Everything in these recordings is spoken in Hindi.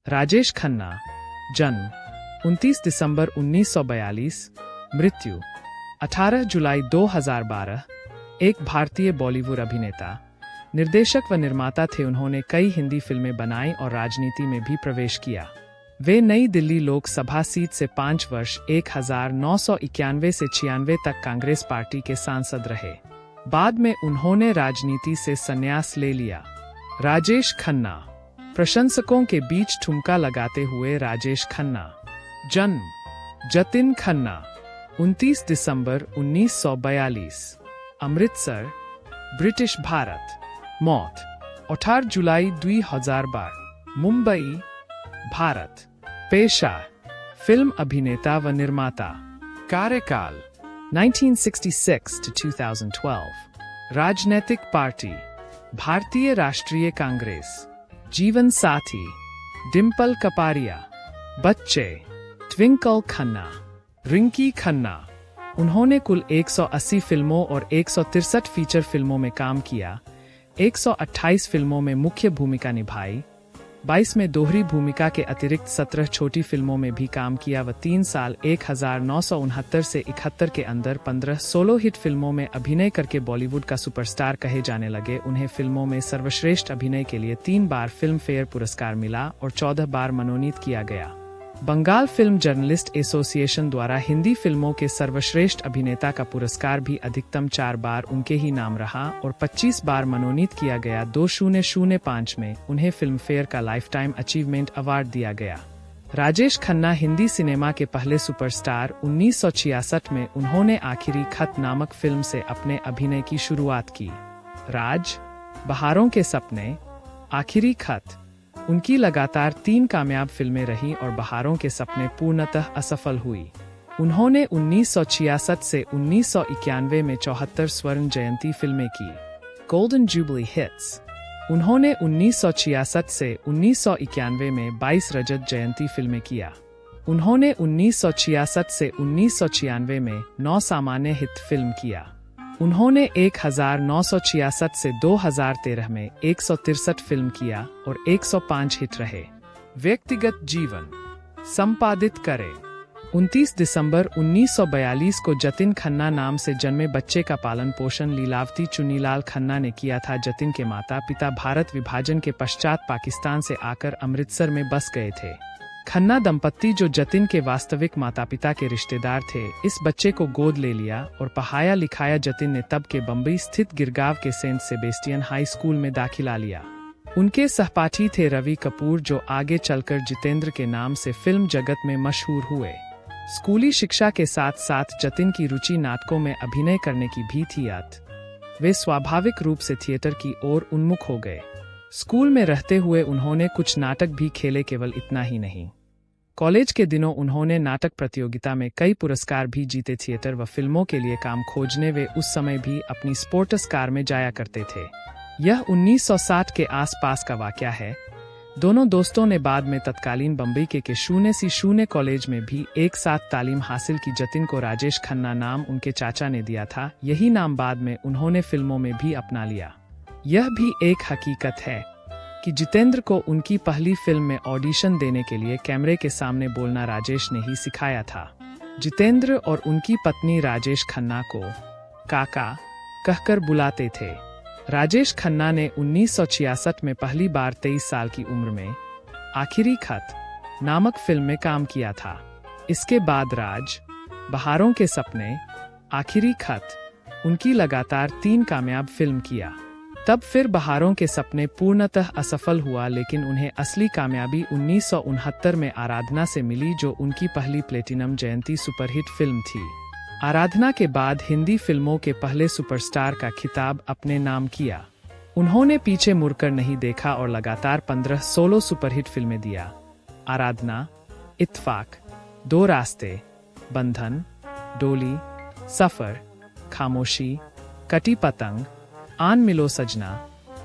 राजेश खन्ना, जन्म 29 दिसंबर 1942, मृत्यु 18 जुलाई 2012, एक भारतीय बॉलीवुड अभिनेता, निर्देशक व निर्माता थे। उन्होंने कई हिंदी फिल्में बनाई और राजनीति में भी प्रवेश किया। वे नई दिल्ली लोकसभा सीट से 5 वर्ष 1991 से 96 तक कांग्रेस पार्टी के सांसद रहे। बाद में उन्होंने राजनीति से संन्यास ले लिया। राजेश खन्ना, प्रशंसकों के बीच ठुमका लगाते हुए राजेश खन्ना। जन्म जतिन खन्ना, 29 दिसंबर 1942, अमृतसर, ब्रिटिश भारत। मौत 18 जुलाई 2012, मुंबई, भारत। पेशा फिल्म अभिनेता व निर्माता। कार्यकाल 1966 to 2012। राजनीतिक पार्टी भारतीय राष्ट्रीय कांग्रेस। जीवन साथी डिम्पल कपाड़िया। बच्चे ट्विंकल खन्ना, रिंकी खन्ना। उन्होंने कुल 180 फिल्मों और 163 फीचर फिल्मों में काम किया, 128 फिल्मों में मुख्य भूमिका निभाई, 22 में दोहरी भूमिका के अतिरिक्त 17 छोटी फिल्मों में भी काम किया व 3 साल 1969 से 71 के अंदर 15 सोलो हिट फिल्मों में अभिनय करके बॉलीवुड का सुपरस्टार कहे जाने लगे। उन्हें फिल्मों में सर्वश्रेष्ठ अभिनय के लिए 3 बार फिल्म फेयर पुरस्कार मिला और 14 बार मनोनीत किया गया। बंगाल फिल्म जर्नलिस्ट एसोसिएशन द्वारा हिंदी फिल्मों के सर्वश्रेष्ठ अभिनेता का पुरस्कार भी अधिकतम 4 बार उनके ही नाम रहा और 25 बार मनोनीत किया गया। 2005 में उन्हें फिल्म फेयर का लाइफटाइम अचीवमेंट अवार्ड दिया गया। राजेश खन्ना हिंदी सिनेमा के पहले सुपरस्टार। 1966 में उन्होंने आखिरी खत नामक फिल्म से अपने अभिनय की शुरुआत की। राज, बहारों के सपने, आखिरी खत उनकी लगातार 3 कामयाब फिल्में रहीं और बहारों के सपने पूर्णतः असफल हुई। उन्होंने 1966 से 1991 में 74 स्वर्ण जयंती फिल्में की, गोल्डन जुबली हिट्स। उन्होंने 1966 से 1991 में 22 रजत जयंती फिल्में किया। उन्होंने 1966 से 1996 में 9 सामान्य हिट फिल्म किया। उन्होंने 1966 से 2013 में 163 फिल्म किया और 105 हिट रहे। व्यक्तिगत जीवन संपादित करें। 29 दिसंबर 1942 को जतिन खन्ना नाम से जन्मे बच्चे का पालन पोषण लीलावती चुन्नीलाल खन्ना ने किया था। जतिन के माता पिता भारत विभाजन के पश्चात पाकिस्तान से आकर अमृतसर में बस गए थे। खन्ना दंपत्ति, जो जतिन के वास्तविक माता पिता के रिश्तेदार थे, इस बच्चे को गोद ले लिया और पढ़ाया लिखाया। जतिन ने तब के बम्बई स्थित गिरगांव के सेंट सेबेस्टियन हाई स्कूल में दाखिला लिया। उनके सहपाठी थे रवि कपूर, जो आगे चलकर जितेंद्र के नाम से फिल्म जगत में मशहूर हुए। स्कूली शिक्षा के साथ साथ जतिन की रुचि नाटकों में अभिनय करने की भी थी। वे स्वाभाविक रूप से थिएटर की ओर उन्मुख हो गए। स्कूल में रहते हुए उन्होंने कुछ नाटक भी खेले। केवल इतना ही नहीं, कॉलेज के दिनों उन्होंने नाटक प्रतियोगिता में कई पुरस्कार भी जीते। थिएटर व फिल्मों के लिए काम खोजने वे उस समय भी अपनी स्पोर्ट्स कार में जाया करते थे। यह 1960 के आसपास का वाकया है। दोनों दोस्तों ने बाद में तत्कालीन बम्बई के 0C0 कॉलेज में भी एक साथ तालीम हासिल की। जतिन को राजेश खन्ना नाम उनके चाचा ने दिया था। यही नाम बाद में उन्होंने फिल्मों में भी अपना लिया। यह भी एक हकीकत है कि जितेंद्र को उनकी पहली फिल्म में ऑडिशन देने के लिए कैमरे के सामने बोलना राजेश ने ही सिखाया था। जितेंद्र और उनकी पत्नी राजेश खन्ना को काका कहकर बुलाते थे। राजेश खन्ना ने 1966 में पहली बार 23 साल की उम्र में आखिरी खत नामक फिल्म में काम किया था। इसके बाद राज, बहारों के सपने, आखिरी खत उनकी लगातार 3 कामयाब फिल्म किया। तब फिर बहारों के सपने पूर्णतः असफल हुआ, लेकिन उन्हें असली कामयाबी 1969 में आराधना से मिली, जो उनकी पहली प्लेटिनम जयंती सुपरहिट फिल्म थी। आराधना के बाद हिंदी फिल्मों के पहले सुपरस्टार का खिताब अपने नाम किया। उन्होंने पीछे मुड़कर नहीं देखा और लगातार 15 सोलो सुपरहिट फिल्में दिया। आराधना, इत्तेफाक, 2 रास्ते, बंधन, डोली, सफर, खामोशी, कटी पतंग, आन मिलो सजना,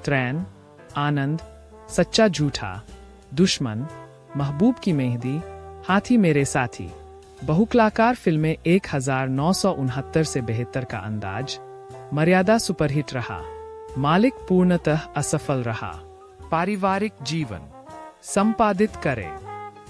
त्रैन, आनंद, सच्चा झूठा, दुश्मन, महबूब की मेहंदी, हाथी मेरे साथी। बहुकलाकार फिल्में 1969 से 72 का अंदाज, मर्यादा सुपरहिट रहा। मालिक पूर्णतः असफल रहा। पारिवारिक जीवन संपादित करें।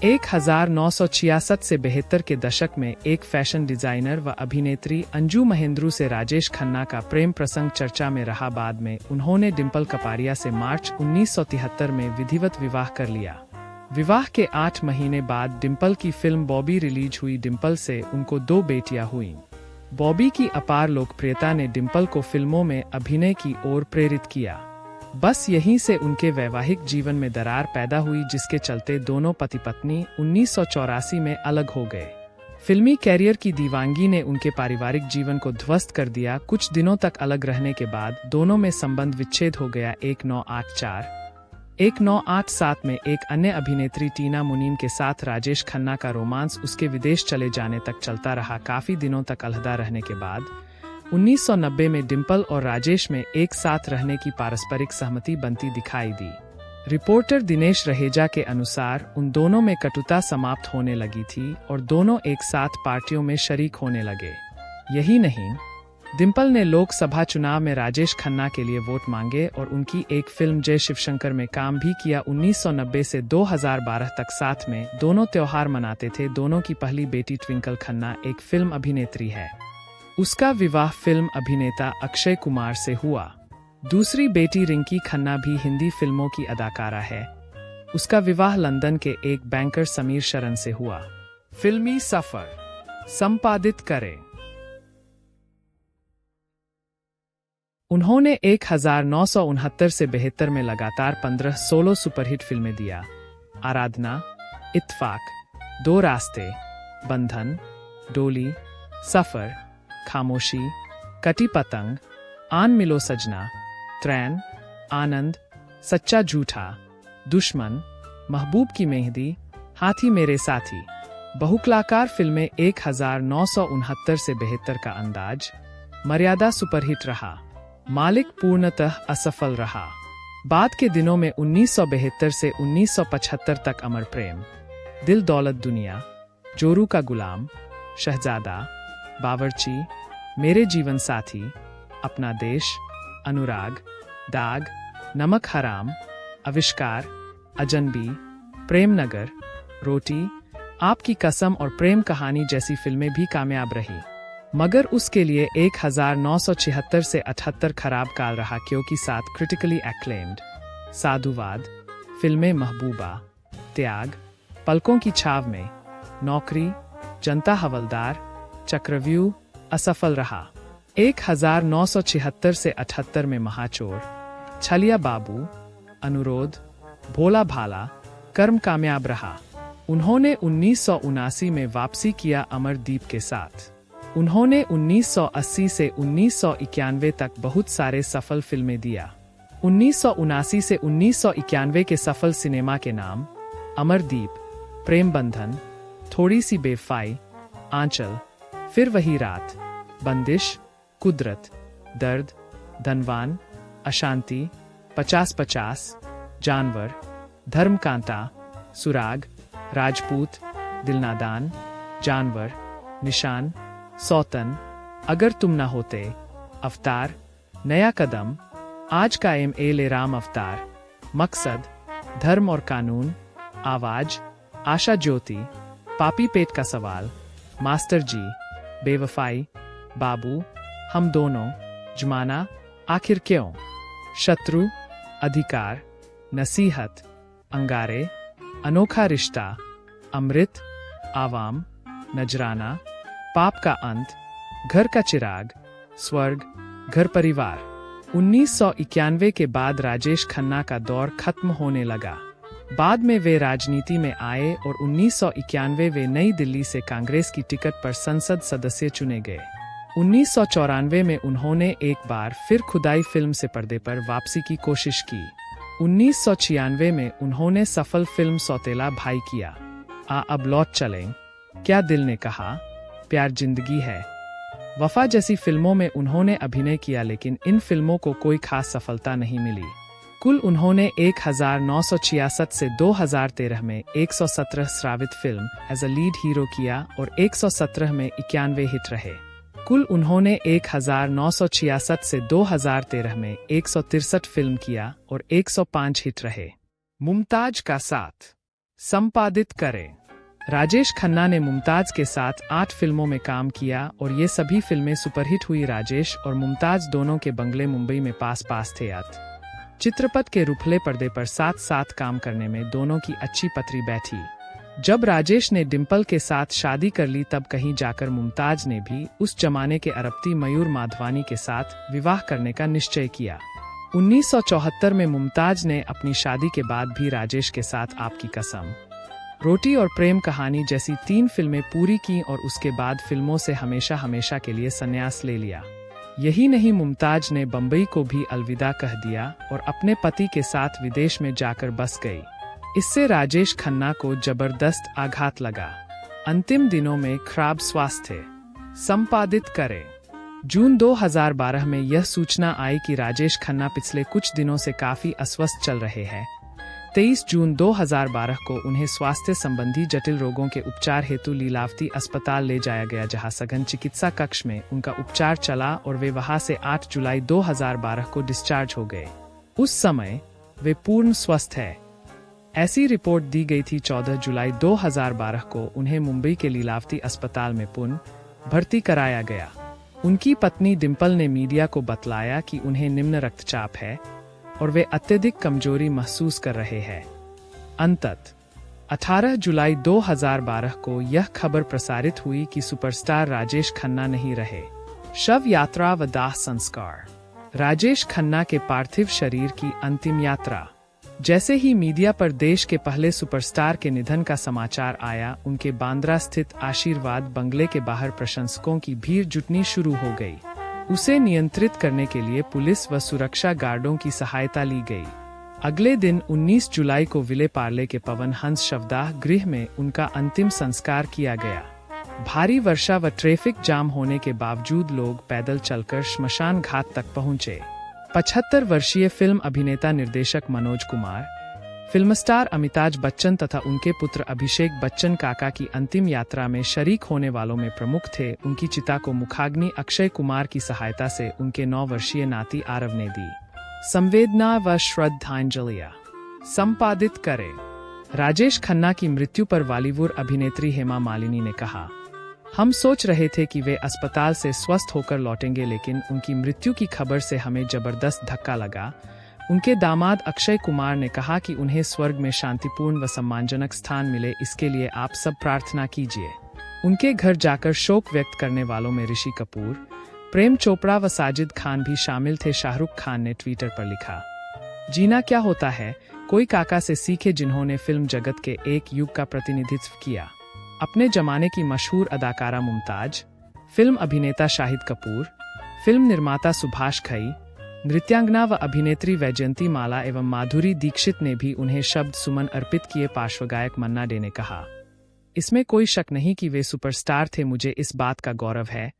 1966 से 72 के दशक में एक फैशन डिजाइनर व अभिनेत्री अंजू महेंद्रू से राजेश खन्ना का प्रेम प्रसंग चर्चा में रहा। बाद में उन्होंने डिंपल कपाड़िया से मार्च 1973 में विधिवत विवाह कर लिया। विवाह के 8 महीने बाद डिंपल की फिल्म बॉबी रिलीज हुई। डिंपल से उनको 2 बेटियां हुईं। बॉबी की अपार लोकप्रियता ने डिंपल को फिल्मों में अभिनय की ओर प्रेरित किया। बस यहीं से उनके वैवाहिक जीवन में दरार पैदा हुई, जिसके चलते दोनों पति पत्नी 1984 में अलग हो गए। फिल्मी कैरियर की दीवानगी ने उनके पारिवारिक जीवन को ध्वस्त कर दिया। कुछ दिनों तक अलग रहने के बाद दोनों में संबंध विच्छेद हो गया। 1987 में एक अन्य अभिनेत्री टीना मुनीम के साथ राजेश खन्ना का रोमांस उसके विदेश चले जाने तक चलता रहा। काफी दिनों तक अलहदा रहने के बाद 1990 में डिंपल और राजेश में एक साथ रहने की पारस्परिक सहमति बनती दिखाई दी। रिपोर्टर दिनेश रहेजा के अनुसार उन दोनों में कटुता समाप्त होने लगी थी और दोनों एक साथ पार्टियों में शरीक होने लगे। यही नहीं, डिंपल ने लोकसभा चुनाव में राजेश खन्ना के लिए वोट मांगे और उनकी एक फिल्म जय शिवशंकर में काम भी किया। 1990 से 2012 तक साथ में दोनों त्योहार मनाते थे। दोनों की पहली बेटी ट्विंकल खन्ना एक फिल्म अभिनेत्री है। उसका विवाह फिल्म अभिनेता अक्षय कुमार से हुआ। दूसरी बेटी रिंकी खन्ना भी हिंदी फिल्मों की अदाकारा है। उसका विवाह लंदन के एक बैंकर समीर शरण से हुआ। फिल्मी सफर संपादित करें। उन्होंने 1969 से 72 में लगातार 15-16 सुपरहिट फिल्में दिया। आराधना, इत्तेफाक, 2 रास्ते, बंधन, डोली, सफर, खामोशी, कटी पतंग, आन मिलो सजना, ट्रेन, आनंद, सच्चा झूठा, दुश्मन, महबूब की मेहंदी, हाथी मेरे साथी। बहुकलाकार फिल्में 1969 से 72 का अंदाज, मर्यादा सुपरहिट रहा। मालिक पूर्णतः असफल रहा। बाद के दिनों में 1972 से 1975 तक अमर प्रेम, दिल दौलत दुनिया, जोरू का गुलाम, शहजादा, बावर्ची, मेरे जीवन साथी, अपना देश, अनुराग, दाग, नमक हराम, आविष्कार, अजनबी, प्रेम नगर, रोटी, आपकी कसम और प्रेम कहानी जैसी फिल्में भी कामयाब रही। मगर उसके लिए 1976 से 78 खराब काल रहा, क्योंकि 7 क्रिटिकली एक्लेम्ड साधुवाद फिल्में, महबूबा, त्याग, पलकों की छाव में, नौकरी, जनता हवलदार, चक्रव्यूह असफल रहा। 1976 से 78 में महाचोर, छलिया बाबू, अनुरोध, भोला भाला, कर्म कामयाब रहा। उन्होंने 1979 में वापसी किया अमरदीप के साथ। उन्होंने 1980 से 1991 तक बहुत सारे सफल फिल्में दिया। 1979 से 1991 के सफल सिनेमा के नाम: अमरदीप, प्रेम बंधन, थोड़ी सी बेवफाई, आंचल, फिर वही रात, बंदिश, कुदरत, दर्द, धनवान, अशांति, 50-50, जानवर, धर्मकांता, सुराग, राजपूत, दिलनादान, जानवर, निशान, सौतन, अगर तुम न होते, अवतार, नया कदम, आज का ले राम अवतार, मकसद, धर्म और कानून, आवाज, आशा ज्योति, पापी पेट का सवाल, मास्टर जी, बेवफाई, बाबू, हम दोनों, जमाना, आखिर क्यों, शत्रु, अधिकार, नसीहत, अंगारे, अनोखा रिश्ता, अमृत, आवाम, नजराना, पाप का अंत, घर का चिराग, स्वर्ग, घर परिवार। 1991 के बाद राजेश खन्ना का दौर खत्म होने लगा। बाद में वे राजनीति में आए और 1991 वे नई दिल्ली से कांग्रेस की टिकट पर संसद सदस्य चुने गए। 1994 में उन्होंने एक बार फिर खुदाई फिल्म से पर्दे पर वापसी की कोशिश की। 1996 में उन्होंने सफल फिल्म सौतेला भाई किया। अब लौट चलें, क्या दिल ने कहा, प्यार जिंदगी है, वफा जैसी फिल्मों में उन्होंने अभिनय किया, लेकिन इन फिल्मों को कोई खास सफलता नहीं मिली। कुल उन्होंने 1966 से 2013 में 117 श्रावित film as a lead hero किया और 117 में 91 हिट रहे। कुल उन्होंने 1966 से 2013 में 163 फिल्म किया और 105 हिट रहे। मुमताज का साथ संपादित करें। राजेश खन्ना ने मुमताज के साथ 8 फिल्मों में काम किया और ये सभी फिल्में सुपरहिट हुई। राजेश और मुमताज दोनों के बंगले मुंबई में पास पास थे। चित्रपट के रुखले पर्दे पर साथ साथ काम करने में दोनों की अच्छी पथरी बैठी। जब राजेश ने डिम्पल के साथ शादी कर ली तब कहीं जाकर मुमताज ने भी उस जमाने के अरबती मयूर माधवानी के साथ विवाह करने का निश्चय किया। 1974 में मुमताज ने अपनी शादी के बाद भी राजेश के साथ आपकी कसम, रोटी और प्रेम कहानी जैसी 3 फिल्में पूरी की और उसके बाद फिल्मों से हमेशा हमेशा के लिए संन्यास ले लिया। यही नहीं, मुमताज ने बम्बई को भी अलविदा कह दिया और अपने पति के साथ विदेश में जाकर बस गई। इससे राजेश खन्ना को जबरदस्त आघात लगा। अंतिम दिनों में खराब स्वास्थ्य संपादित करें। जून 2012 में यह सूचना आई कि राजेश खन्ना पिछले कुछ दिनों से काफी अस्वस्थ चल रहे हैं। 23 जून 2012 को उन्हें स्वास्थ्य संबंधी जटिल रोगों के उपचार हेतु लीलावती अस्पताल ले जाया गया, जहां सघन चिकित्सा कक्ष में उनका उपचार चला और वे वहां से 8 जुलाई 2012 को डिस्चार्ज हो गए। उस समय वे पूर्ण स्वस्थ है, ऐसी रिपोर्ट दी गई थी। 14 जुलाई 2012 को उन्हें मुंबई के लीलावती अस्पताल में पुनः भर्ती कराया गया। उनकी पत्नी डिम्पल ने मीडिया को बतलाया कि उन्हें निम्न रक्तचाप है और वे अत्यधिक कमजोरी महसूस कर रहे हैं। अंततः 18 जुलाई 2012 को यह खबर प्रसारित हुई कि सुपरस्टार राजेश खन्ना नहीं रहे। शव यात्रा व दाह संस्कार। राजेश खन्ना के पार्थिव शरीर की अंतिम यात्रा। जैसे ही मीडिया पर देश के पहले सुपरस्टार के निधन का समाचार आया, उनके बांद्रा स्थित आशीर्वाद बंगले के बाहर प्रशंसकों की भीड़ जुटनी शुरू हो गई। उसे नियंत्रित करने के लिए पुलिस व सुरक्षा गार्डों की सहायता ली गई। अगले दिन 19 जुलाई को विले पार्ले के पवन हंस शवदाह गृह में उनका अंतिम संस्कार किया गया। भारी वर्षा व ट्रैफिक जाम होने के बावजूद लोग पैदल चलकर श्मशान घाट तक पहुंचे। 75 वर्षीय फिल्म अभिनेता निर्देशक मनोज कुमार, फिल्म स्टार अमिताभ बच्चन तथा उनके पुत्र अभिषेक बच्चन काका की अंतिम यात्रा में शरीक होने वालों में प्रमुख थे। उनकी चिता को मुखाग्नि अक्षय कुमार की सहायता से उनके 9 वर्षीय नाती आरव ने दी। संवेदना व श्रद्धांजलियां संपादित करें। राजेश खन्ना की मृत्यु पर बॉलीवुड अभिनेत्री हेमा मालिनी ने कहा, हम सोच रहे थे कि वे अस्पताल से स्वस्थ होकर लौटेंगे, लेकिन उनकी मृत्यु की खबर से हमें जबरदस्त धक्का लगा। उनके दामाद अक्षय कुमार ने कहा कि उन्हें स्वर्ग में शांतिपूर्ण व सम्मानजनक स्थान मिले, इसके लिए आप सब प्रार्थना कीजिए। उनके घर जाकर शोक व्यक्त करने वालों में ऋषि कपूर, प्रेम चोपड़ा व साजिद खान भी शामिल थे। शाहरुख खान ने ट्विटर पर लिखा, जीना क्या होता है, कोई काका से सीखे, जिन्होंने फिल्म जगत के एक युग का प्रतिनिधित्व किया। अपने जमाने की मशहूर अदाकारा मुमताज, फिल्म अभिनेता शाहिद कपूर, फिल्म निर्माता सुभाष घई, नृत्यांगना व अभिनेत्री वैजयंती माला एवं माधुरी दीक्षित ने भी उन्हें शब्द सुमन अर्पित किए। पार्श्वगायक मन्ना डे ने कहा, इसमें कोई शक नहीं कि वे सुपरस्टार थे। मुझे इस बात का गौरव है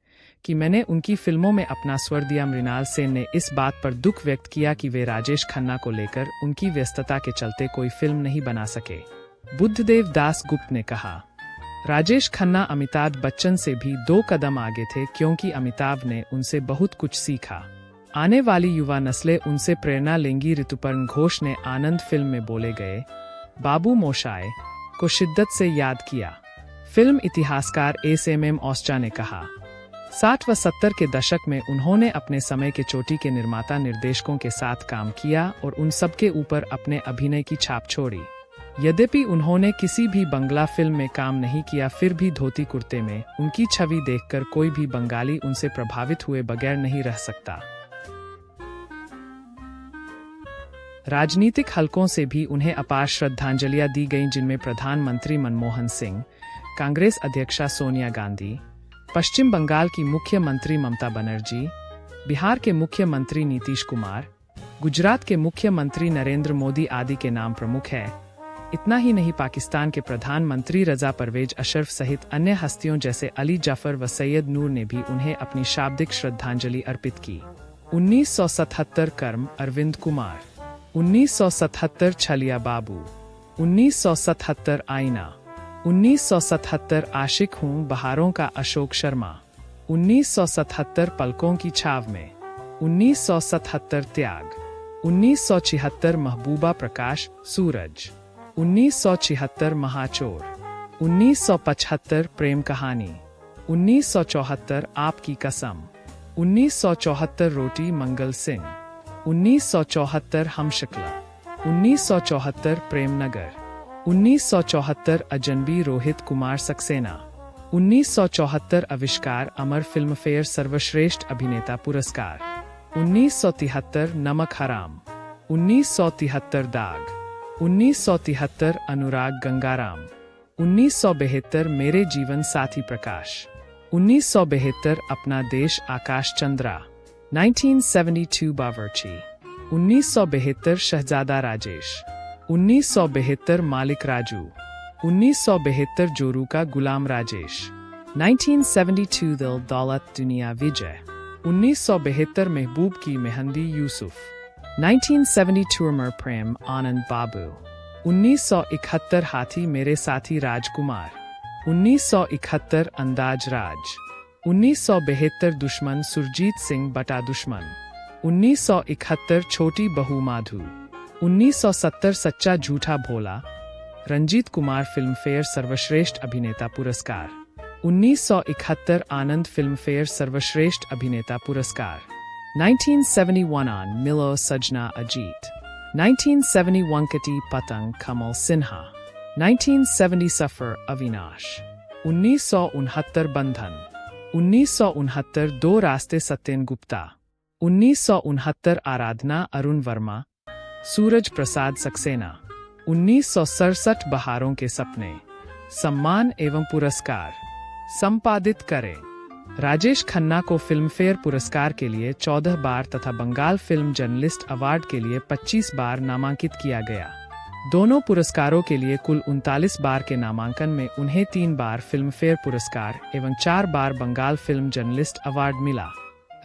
कि मैंने उनकी फिल्मों में अपना स्वर दिया। मृणाल सेन ने इस बात पर दुख व्यक्त किया कि वे राजेश खन्ना को लेकर उनकी व्यस्तता के चलते कोई फिल्म नहीं बना सके। बुद्धदेव दास गुप्त ने कहा, राजेश खन्ना अमिताभ बच्चन से भी 2 कदम आगे थे, क्योंकि अमिताभ ने उनसे बहुत कुछ सीखा। आने वाली युवा नस्लें उनसे प्रेरणा लेंगी। ऋतुपर्ण घोष ने आनंद फिल्म में बोले गए बाबू मोशाय को शिद्दत से याद किया। फिल्म इतिहासकार एसएमएम ऑस्टा ने कहा, 60 व 70 के दशक में उन्होंने अपने समय के चोटी के निर्माता निर्देशकों के साथ काम किया और उन सबके ऊपर अपने अभिनय की छाप छोड़ी। यद्यपि उन्होंने किसी भी बंगला फिल्म में काम नहीं किया, फिर भी धोती कुर्ते में उनकी छवि देखकर कोई भी बंगाली उनसे प्रभावित हुए बगैर नहीं रह सकता। राजनीतिक हलकों से भी उन्हें अपार श्रद्धांजलियां दी गईं, जिनमें प्रधानमंत्री मनमोहन सिंह, कांग्रेस अध्यक्षा सोनिया गांधी, पश्चिम बंगाल की मुख्यमंत्री ममता बनर्जी, बिहार के मुख्यमंत्री नीतीश कुमार, गुजरात के मुख्यमंत्री नरेंद्र मोदी आदि के नाम प्रमुख है। इतना ही नहीं, पाकिस्तान के प्रधानमंत्री रजा परवेज अशरफ सहित अन्य हस्तियों जैसे अली जाफर व सैयद नूर ने भी उन्हें अपनी शाब्दिक श्रद्धांजलि अर्पित की। 1977 कर्म अरविंद कुमार, 1977 छलिया बाबू, 1977 आईना, 1977 आशिक हूँ बहारों का अशोक शर्मा, 1977 पलकों की छाव में, 1977 त्याग, 1976 महबूबा प्रकाश सूरज, 1976 महाचोर, 1975 प्रेम कहानी, 1974 आपकी कसम, 1974 रोटी मंगल सिंह, 1974 हमशक्ल, 1974 प्रेम नगर, 1974 अजनबी रोहित कुमार सक्सेना, 1974 आविष्कार अमर फिल्मफेयर सर्वश्रेष्ठ अभिनेता पुरस्कार, 1973 नमक हराम, 1973 दाग, 1973 अनुराग गंगाराम, 1972 मेरे जीवन साथी प्रकाश, 1972 अपना देश आकाश चंद्रा, 1972 बावर्ची, 1972 शहजादा राजेश, 1972 मालिक राजू, 1972 जोरू का गुलाम राजेश, 1972 दिल दौलत दुनिया विजय, 1972 महबूब की मेहंदी यूसुफ, 1972 अमर प्रेम आनंद बाबू, 1971 हाथी मेरे साथी राजकुमार, 1971 अंदाज राज, 1972 दुश्मन सुरजीत सिंह बटा दुश्मन, 1971 छोटी बहू माधु, 1970 सच्चा झूठा भोला रंजीत कुमार फिल्मफेयर सर्वश्रेष्ठ अभिनेता पुरस्कार, 1971 आनंद फिल्मफेयर सर्वश्रेष्ठ अभिनेता पुरस्कार, 1971 ऑन मिलो सजना अजीत, 1971 कटी पतंग कमल सिन्हा, 1970 सफर अविनाश, 1969 बंधन, 1969 दो रास्ते सत्येन गुप्ता, 1969 आराधना अरुण वर्मा सूरज प्रसाद सक्सेना, 1967 बहारों के सपने, सम्मान एवं पुरस्कार संपादित करें। राजेश खन्ना को फिल्मफेयर पुरस्कार के लिए 14 बार तथा बंगाल फिल्म जर्नलिस्ट अवार्ड के लिए 25 बार नामांकित किया गया। दोनों पुरस्कारों के लिए कुल 39 बार के नामांकन में उन्हें 3 बार फिल्मफेयर पुरस्कार एवं 4 बार बंगाल फिल्म जर्नलिस्ट अवार्ड मिला।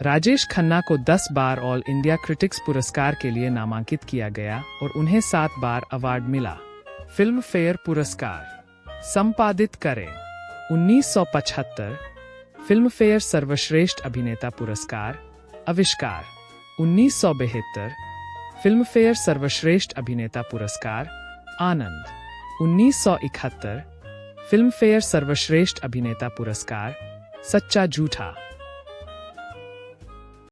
राजेश खन्ना को 10 बार ऑल इंडिया क्रिटिक्स पुरस्कार के लिए नामांकित किया गया और उन्हें 7 बार अवार्ड मिला। फिल्म फेयर पुरस्कार संपादित करें। 1975 फिल्म फेयर सर्वश्रेष्ठ अभिनेता पुरस्कार आविष्कार। 1972 फिल्म फेयर सर्वश्रेष्ठ अभिनेता पुरस्कार आनंद। 1971 फिल्म फेयर सर्वश्रेष्ठ अभिनेता पुरस्कार सच्चा झूठा।